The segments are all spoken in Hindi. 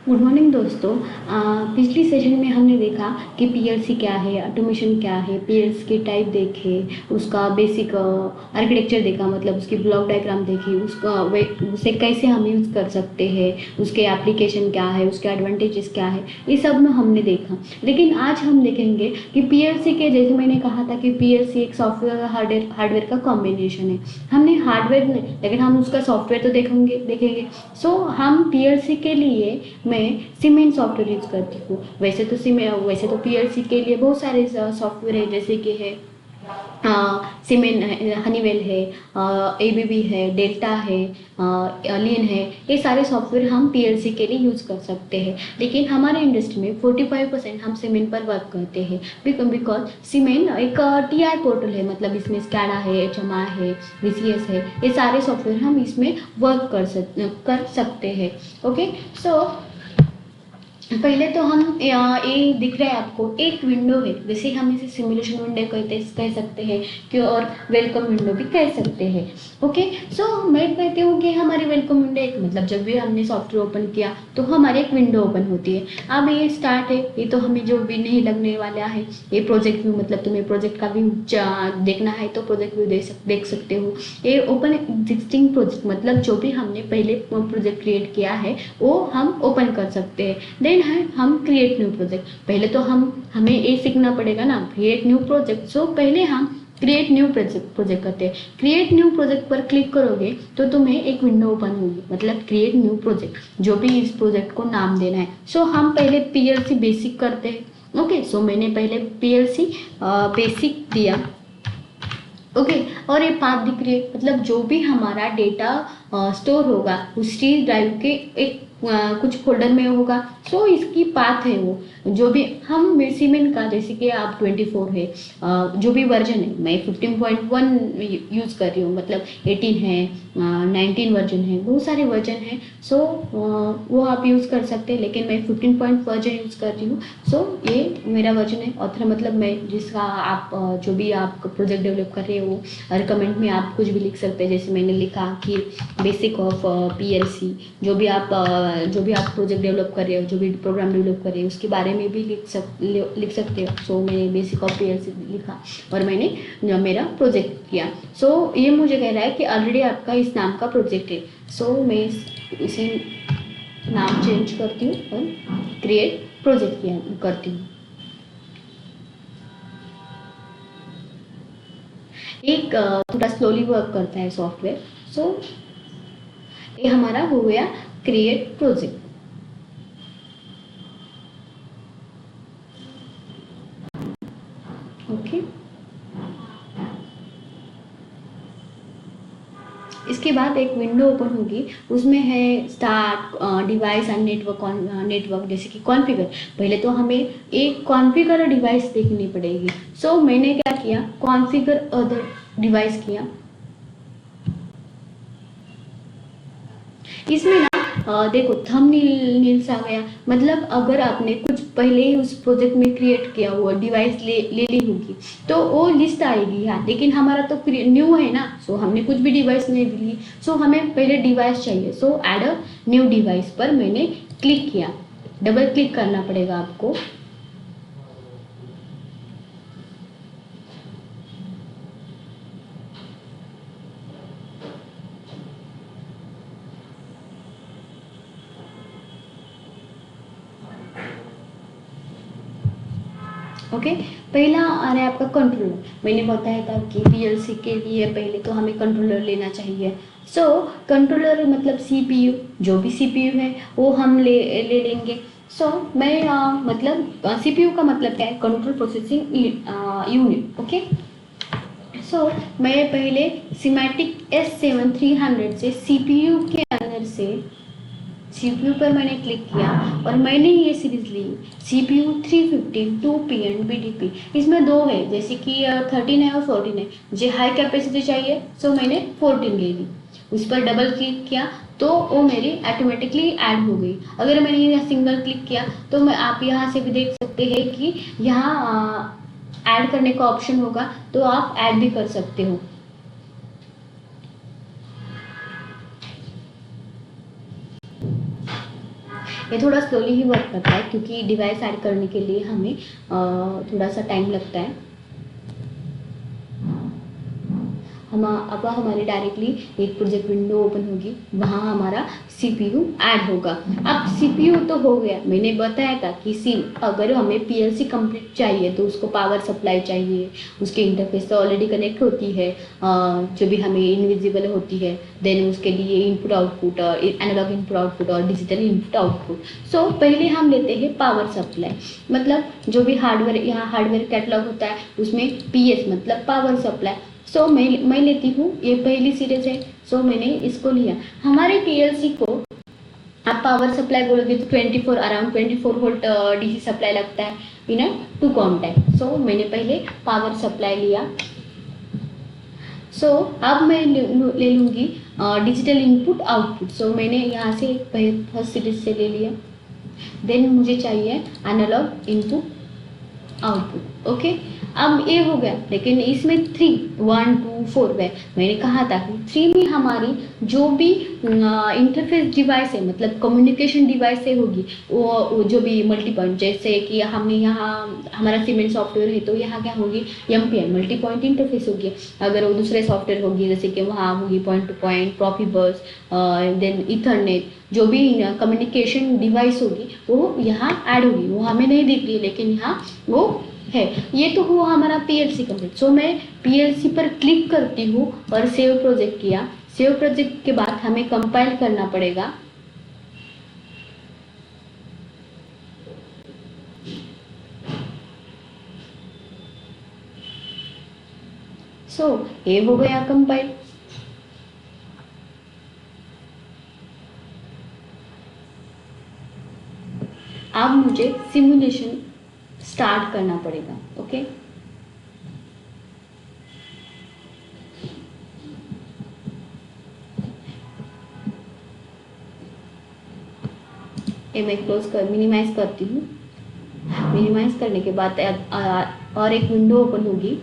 गुड मॉर्निंग दोस्तों। पिछली सेशन में हमने देखा कि पीएलसी क्या है, ऑटोमेशन क्या है, पीएलसी की टाइप देखे, उसका बेसिक आर्किटेक्चर देखा, मतलब उसकी ब्लॉक डायग्राम देखी, उसका उसे कैसे हम यूज़ कर सकते हैं, उसके एप्लीकेशन क्या है, उसके एडवांटेजेस क्या है, ये सब में हमने देखा। लेकिन आज हम देखेंगे कि पीएलसी के, जैसे मैंने कहा था कि पीएलसी एक सॉफ्टवेयर और हार्डवेयर का कॉम्बिनेशन है। हमने हार्डवेयर नहीं, लेकिन हम उसका सॉफ्टवेयर तो देखेंगे। सो हम पीएलसी के लिए मैं सीमेंट सॉफ्टवेयर यूज़ करती हूँ। वैसे तो पीएलसी के लिए बहुत सारे सॉफ्टवेयर है, जैसे कि है सीमेंट, हनीवेल है, एबीबी है, डेल्टा है, लीन है। ये सारे सॉफ्टवेयर हम पीएलसी के लिए यूज़ कर सकते हैं। लेकिन हमारे इंडस्ट्री में 45% हम सीमेंट पर वर्क करते हैं, बिकॉज सीमेंट एक टीआई पोर्टल है, मतलब इसमें स्कैडा है, एचएमआई है, वीसीएस है, ये सारे सॉफ्टवेयर हम इसमें वर्क कर सकते हैं। ओके, सो पहले तो हम ये दिख रहा है आपको एक विंडो है, जैसे हम इसे सिमुलेशन विंडो कह सकते हैं कि, और वेलकम विंडो भी कह सकते हैं। ओके, सो मैं कहती हूँ कि हमारी वेलकम विंडो एक, मतलब जब भी हमने सॉफ्टवेयर ओपन किया तो हमारी एक विंडो ओपन होती है। अब ये स्टार्ट है, ये तो हमें जो भी नहीं लगने वाला है, ये प्रोजेक्ट व्यू, मतलब तुम्हें प्रोजेक्ट का व्यू देखना है तो प्रोजेक्ट व्यू देख सकते हो। ये ओपन एग्जिस्टिंग प्रोजेक्ट, मतलब जो भी हमने पहले प्रोजेक्ट क्रिएट किया है वो हम ओपन कर सकते हैं। देन है हम क्रिएट न्यू प्रोजेक्ट। पहले तो हमें ये सीखना पड़ेगा ना, क्रिएट न्यू प्रोजेक्ट। सो पहले हम क्रिएट न्यू प्रोजेक्ट करते हैं। क्रिएट न्यू प्रोजेक्ट पर क्लिक करोगे तो तुम्हें एक विंडो ओपन होगी, मतलब क्रिएट न्यू प्रोजेक्ट, जो भी इस प्रोजेक्ट को नाम देना है। सो हम पहले पीएलसी बेसिक करते हैं। ओके, सो मैंने पहले पीएलसी बेसिक दिया। ओके, और ये पाथ दिख रही है, मतलब जो भी हमारा डेटा स्टोर होगा उसी ड्राइव के एक कुछ फोल्डर में होगा। सो इसकी पाथ है वो, जो भी हम सीमेंट का, जैसे कि आप 24 है, जो भी वर्जन है, मैं 15.1 यूज़ कर रही हूँ, मतलब 18 है, 19 वर्जन है, बहुत सारे वर्जन है। सो वो आप यूज़ कर सकते हैं, लेकिन मैं 15 वर्जन यूज़ कर रही हूँ। सो ये मेरा वर्जन है। ऑथर मतलब मैं जिसका आप जो भी आप प्रोजेक्ट डेवलप कर रहे हो, और कमेंट में आप कुछ भी लिख सकते हैं, जैसे मैंने लिखा कि बेसिक ऑफ पीएलसी। जो भी आप प्रोजेक्ट डेवलप कर रहे हो, जो भी प्रोग्राम डेवलप कर रहे हो, उसके बारे में भी लिख सकते हो। सो मैंने बेसिक ऑफ पीएलसी लिखा और मैंने मेरा प्रोजेक्ट किया। सो ये मुझे कह रहा है कि ऑलरेडी आपका इस नाम का प्रोजेक्ट है। सो मैं इसे नाम चेंज करती हूँ और क्रिएट प्रोजेक्ट किया करती हूँ। एक थोड़ा स्लोली वर्क करता है सॉफ्टवेयर। सो ये हमारा हो गया क्रिएट प्रोजेक्ट। ओके, इसके बाद एक विंडो ओपन होगी, उसमें है स्टार्ट डिवाइस एंड नेटवर्क, जैसे कि कॉन्फ़िगर। पहले तो हमें एक कॉन्फ़िगर डिवाइस देखनी पड़ेगी। सो मैंने क्या किया, कॉन्फ़िगर अदर डिवाइस किया। इसमें ना देखो थंबनेल्स आ गया, मतलब अगर आपने कुछ पहले ही उस प्रोजेक्ट में क्रिएट किया हुआ डिवाइस ले ली होगी तो वो लिस्ट आएगी यहाँ, लेकिन हमारा तो न्यू है ना। सो हमने कुछ भी डिवाइस नहीं ली, सो हमें पहले डिवाइस चाहिए। सो ऐड अ न्यू डिवाइस पर मैंने क्लिक किया, डबल क्लिक करना पड़ेगा आपको। ओके, पहला आ रहा है आपका कंट्रोलर। मैंने बताया था कि पीएलसी के लिए पहले तो हमें कंट्रोलर लेना चाहिए। सो कंट्रोलर मतलब सीपीयू, जो भी सीपीयू है वो हम ले लेंगे। सो मैं मतलब सीपीयू का मतलब क्या है, कंट्रोल प्रोसेसिंग यूनिट। ओके, सो मैं पहले सिमेटिक S7300 से सीपीयू के अंदर से सीपीयू पर मैंने क्लिक किया और मैंने ये सीरीज ली, CPU 350 2PN BDP। इसमें दो है, जैसे कि 13 है और 14 है। मुझे हाई कैपेसिटी चाहिए, सो मैंने 14 ले ली। उस पर डबल क्लिक किया तो वो मेरी ऑटोमेटिकली ऐड हो गई। अगर मैंने ये सिंगल क्लिक किया तो मैं, आप यहाँ से भी देख सकते हैं कि यहाँ ऐड करने का ऑप्शन होगा, तो आप ऐड भी कर सकते हो। ये थोड़ा स्लोली ही वर्क करता है क्योंकि डिवाइस ऐड करने के लिए हमें थोड़ा सा टाइम लगता है। हम अब हमारी डायरेक्टली एक प्रोजेक्ट विंडो ओपन होगी, वहाँ हमारा सीपीयू ऐड होगा। अब सीपीयू तो हो गया, मैंने बताया था कि अगर हमें पीएलसी कंप्लीट चाहिए तो उसको पावर सप्लाई चाहिए, उसके इंटरफेस से ऑलरेडी कनेक्ट होती है, जो भी हमें इनविजिबल होती है, देन उसके लिए input output, analog input output और डिजिटल इनपुट आउटपुट। सो पहले हम लेते हैं पावर सप्लाई, मतलब जो भी हार्डवेयर, यहाँ हार्डवेयर कैटलॉग होता है उसमें पीएस मतलब पावर सप्लाई। सो मैं लेती हूँ, ये पहली सीरीज है, सो मैंने इसको लिया। हमारे पीएलसी को आप पावर सप्लाई बोलोगे तो 24 अराउंड 24 वोल्ट डीसी सप्लाई लगता है इन 2 कॉन्टैक्ट। सो मैंने पहले पावर सप्लाई लिया। सो अब मैं ले लूँगी डिजिटल इनपुट आउटपुट। सो मैंने यहाँ से फर्स्ट सीरीज से ले लिया। देन मुझे चाहिए एनालॉग इनपुट आउटपुट। ओके, अब ये हो गया, लेकिन इसमें 3 1 2 4 है। मैंने कहा था कि 3 में हमारी जो भी इंटरफेस डिवाइस है, मतलब कम्युनिकेशन डिवाइस है होगी, वो जो भी मल्टी पॉइंट, जैसे कि हमने यहाँ हमारा सीमेंट सॉफ्टवेयर है तो यहाँ क्या होगी, एमपीआई मल्टी पॉइंट इंटरफेस होगी। अगर वो दूसरे सॉफ्टवेयर होगी जैसे कि वहाँ होगी point to point, Profibus, then Ethernet, जो भी कम्युनिकेशन डिवाइस होगी वो यहाँ ऐड होगी। वो हमें नहीं दिख रही है लेकिन यहाँ वो है। ये तो हुआ हमारा पीएलसी कंप्लीट। सो मैं पीएलसी पर क्लिक करती हूँ और सेव प्रोजेक्ट किया। सेव प्रोजेक्ट के बाद हमें कंपाइल करना पड़ेगा। सो ये हो गया कंपाइल। अब मुझे सिमुलेशन स्टार्ट करना पड़ेगा। ओके, ये मैं क्लोज कर मिनिमाइज करती हूँ। मिनिमाइज करने के बाद और एक विंडो ओपन होगी।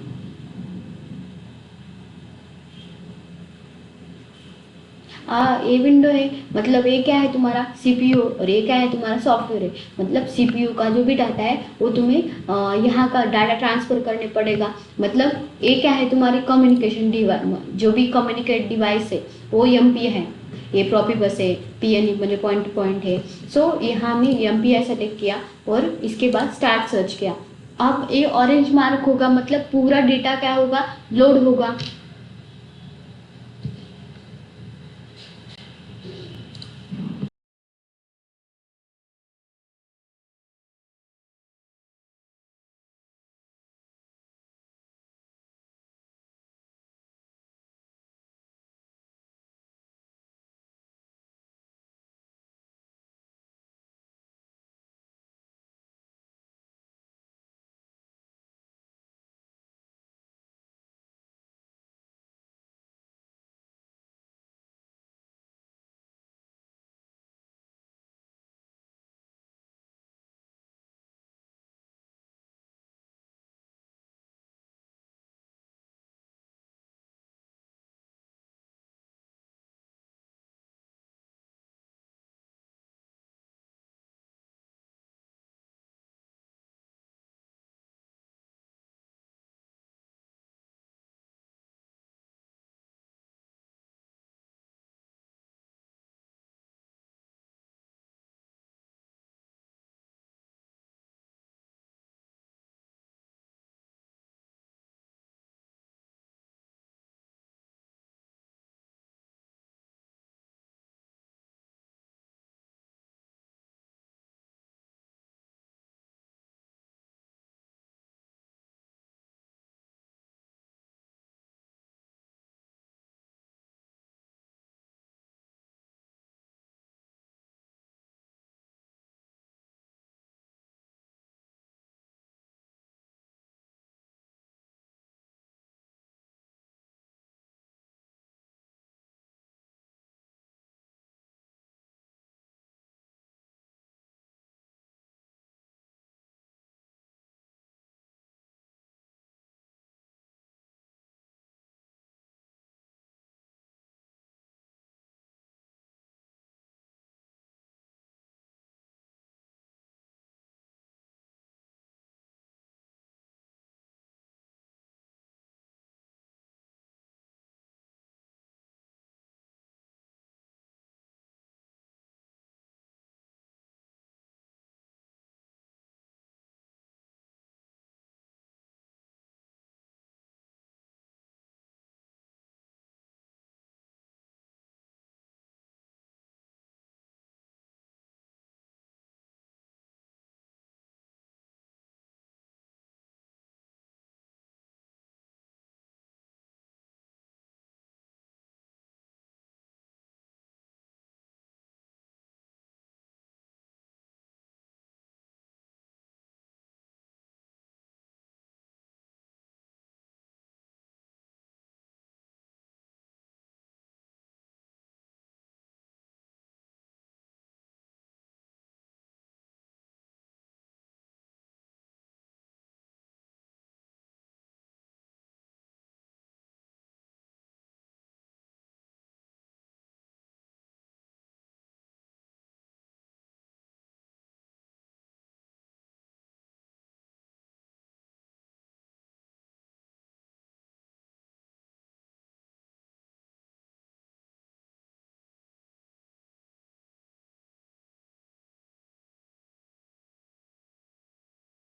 ये विंडो है, मतलब ये क्या है तुम्हारा सीपीयू और ये क्या है तुम्हारा सॉफ्टवेयर है। मतलब सीपीयू का जो भी डाटा है वो तुम्हें यहाँ का डाटा ट्रांसफर करने पड़ेगा। मतलब ये क्या है तुम्हारी कम्युनिकेशन डिवाइस, जो भी कम्युनिकेट डिवाइस है वो एमपी है। ये प्रोफिबस है, पीएनई मतलब पॉइंट टू पॉइंट है। सो यहाँ हमने एमपीआई सेलेक्ट किया और इसके बाद स्टार्ट सर्च किया। अब ये ऑरेंज मार्क होगा, मतलब पूरा डेटा क्या होगा, लोड होगा।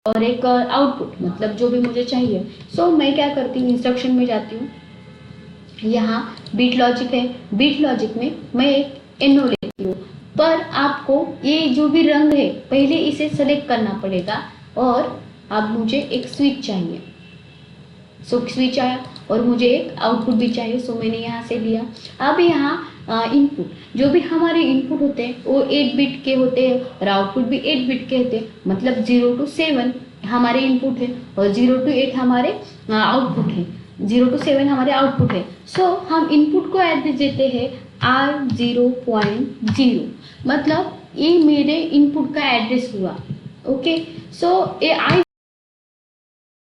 और एक आउटपुट, मतलब जो भी मुझे चाहिए। सो मैं क्या करती हूँ, इंस्ट्रक्शन में जाती हूँ, यहाँ बीट लॉजिक है, बीट लॉजिक में मैं एक एनो लेती हूँ, पर आपको ये जो भी रंग है पहले इसे सेलेक्ट करना पड़ेगा, और अब मुझे एक स्विच चाहिए। सो स्विच आया और मुझे एक आउटपुट भी चाहिए, सो मैंने यहाँ से लिया। अब यहाँ इनपुट, जो भी हमारे इनपुट होते हैं वो 8 बिट के होते हैं और आउटपुट भी 8 बिट के होते हैं, मतलब 0 to 7 हमारे इनपुट है और 0 to 8 हमारे आउटपुट है, 0 to 7 हमारे आउटपुट है। सो हम इनपुट को एड्रेस देते हैं R0.0, मतलब ये मेरे इनपुट का एड्रेस हुआ। ओके, सो ये